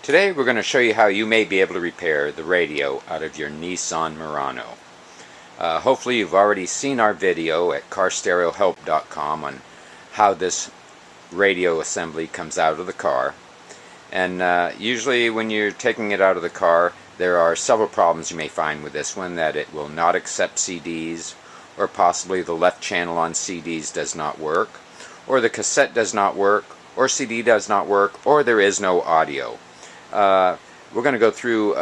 Today we're going to show you how you may be able to repair the radio out of your Nissan Murano. Hopefully you've already seen our video at carstereohelp.com on how this radio assembly comes out of the car. And usually when you're taking it out of the car, there are several problems you may find with this one, that it will not accept CDs, or possibly the left channel on CDs does not work, or the cassette does not work, or CD does not work, or there is no audio. We're going to go through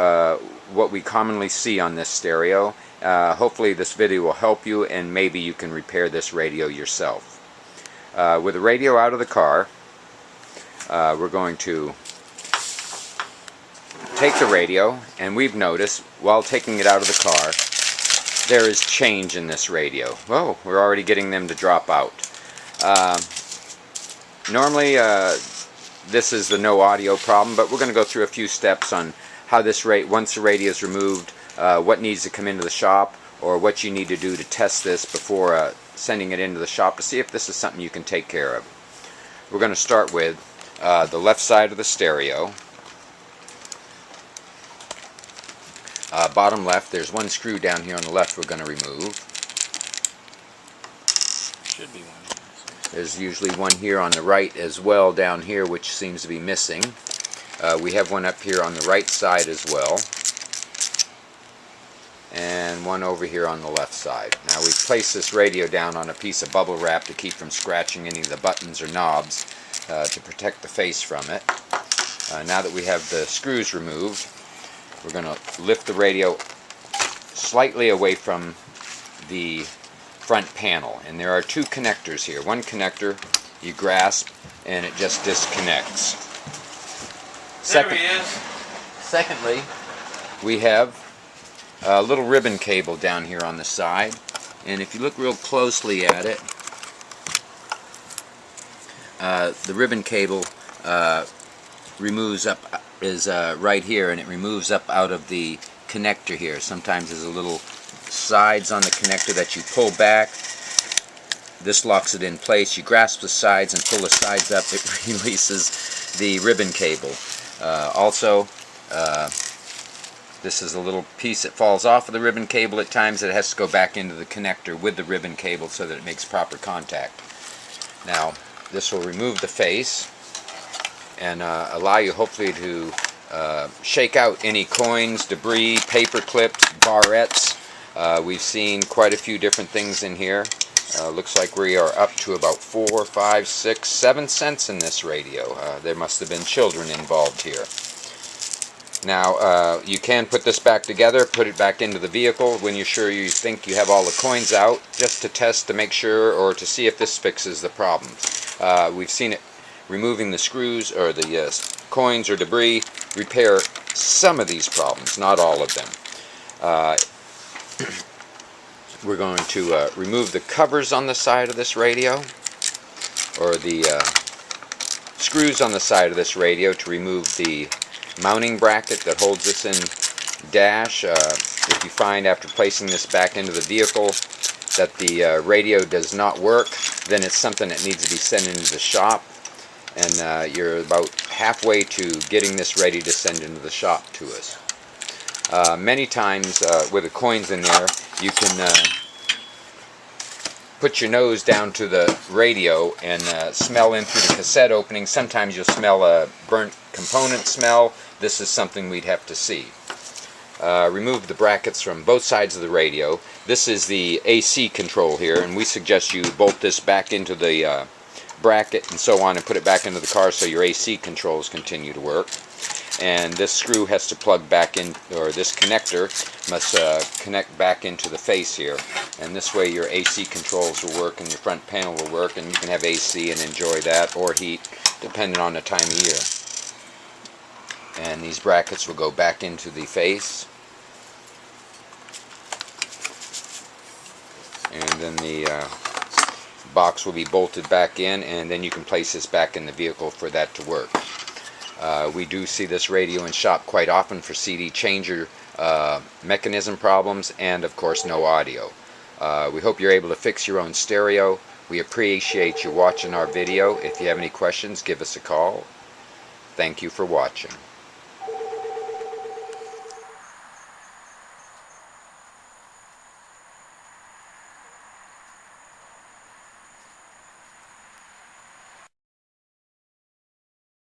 what we commonly see on this stereo. Hopefully this video will help you, and maybe you can repair this radio yourself. With the radio out of the car, we're going to take the radio, and we've noticed while taking it out of the car there is change in this radio. Whoa, we're already getting them to drop out. Normally this is the no audio problem, but we're going to go through a few steps on how this once the radio is removed, what needs to come into the shop, or what you need to do to test this before sending it into the shop to see if this is something you can take care of. We're going to start with the left side of the stereo. Bottom left, there's one screw down here on the left we're going to remove. Should be one. There's usually one here on the right as well down here, which seems to be missing. We have one up here on the right side as well, and one over here on the left side. Now we've placed this radio down on a piece of bubble wrap to keep from scratching any of the buttons or knobs to protect the face from it. Now that we have the screws removed, we're going to lift the radio slightly away from the front panel, and there are two connectors here. One connector you grasp and it just disconnects. There he is. Secondly, we have a little ribbon cable down here on the side, and if you look real closely at it, the ribbon cable removes up, is right here, and it removes up out of the connector here. Sometimes there's a little sides on the connector that you pull back. This locks it in place. You grasp the sides and pull the sides up. It releases the ribbon cable. Also, this is a little piece that falls off of the ribbon cable at times. It has to go back into the connector with the ribbon cable so that it makes proper contact. Now, this will remove the face and allow you hopefully to shake out any coins, debris, paper clips, barrettes. We've seen quite a few different things in here. Looks like we are up to about 4, 5, 6, 7 cents in this radio. There must have been children involved here. Now, you can put this back together, put it back into the vehicle when you're sure you think you have all the coins out, just to test to make sure, or to see if this fixes the problem. We've seen it removing the screws or the coins or debris repair some of these problems, not all of them. We're going to remove the covers on the side of this radio, or the screws on the side of this radio, to remove the mounting bracket that holds this in dash. If you find after placing this back into the vehicle that the radio does not work, then it's something that needs to be sent into the shop, and you're about halfway to getting this ready to send into the shop to us. Many times with the coins in there, you can put your nose down to the radio and smell in through the cassette opening. Sometimes you'll smell a burnt component smell. This is something we'd have to see. Remove the brackets from both sides of the radio. This is the AC control here, and we suggest you bolt this back into the bracket and so on, and put it back into the car so your AC controls continue to work. And this screw has to plug back in, or this connector must connect back into the face here, and this way your AC controls will work and your front panel will work, and you can have AC and enjoy that, or heat, depending on the time of year. And these brackets will go back into the face, and then the box will be bolted back in, and then you can place this back in the vehicle for that to work. We do see this radio in shop quite often for CD changer mechanism problems, and of course no audio. We hope you're able to fix your own stereo. We appreciate you watching our video. If you have any questions, give us a call. Thank you for watching.